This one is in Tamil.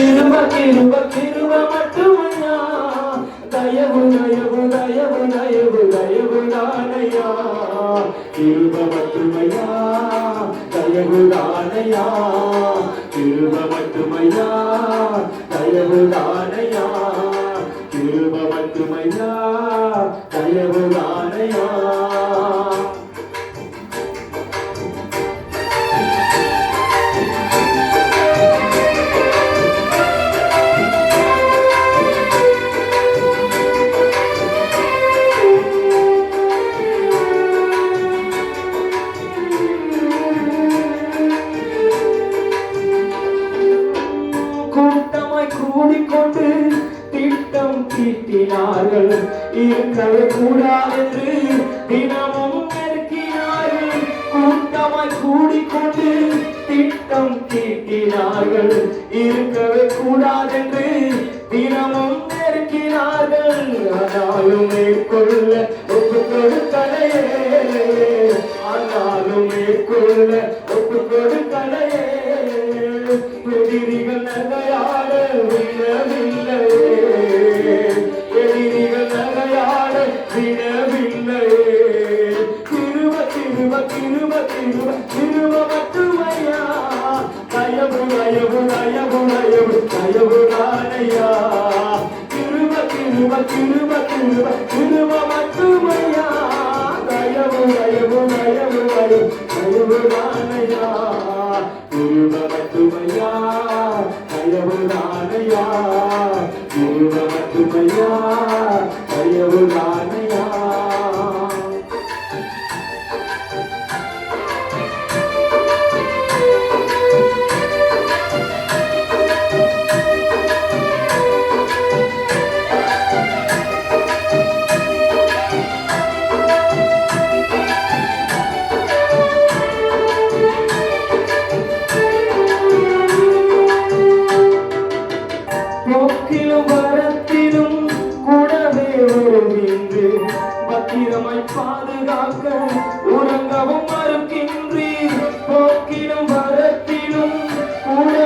கிருப மட்டுமையா தயவு தயவு தயவு தயவு தயவு தானையா கிருப மட்டுமையா தயவு தானையா கிருப மட்டுமையா தயவு தானையா கிருப மட்டுமையா தயவு தானையா கூடிக்கொண்டு திட்டம் தீட்டினார்கள் இருக்கவே கூடாதென்று தினமும் நெருக்கினார்கள் கூட்டமாய் கூடிக்கொண்டு திட்டம் தீட்டினார்கள் இருக்கவே கூடாதென்று தினமும் நெருக்கினார்கள் ஆனாலும் மேற்கொள்ள ஒப்பு கொடுக்கலையே ஆனாலும் மேற்கொள்ள ஒப்பு கொடுக்கலையே எதிரிகள் நகையாட விடவில்லையே எதிரிகள் நகையாட விடவில்லையே கிருப கிருப கிருப கிருப கிருப மட்டுமையா தயவு தயவு தயவு தயவு தயவு தானையா கிருப கிருப கிருப கிருப கிருப மட்டுமையா தயவு தயவு தயவு தயவு தயவு தானையா கிருப மட்டுமையா தயவு தானையா கிருப மட்டுமையா தயவு தானையா போக்கிலும் வரத்திலும் கூடவே வருகின்று பத்திரமாய் பாதுகாக்க உறங்கவும் மறுக்கின்றீர் போக்கிலும் வரத்திலும் கூட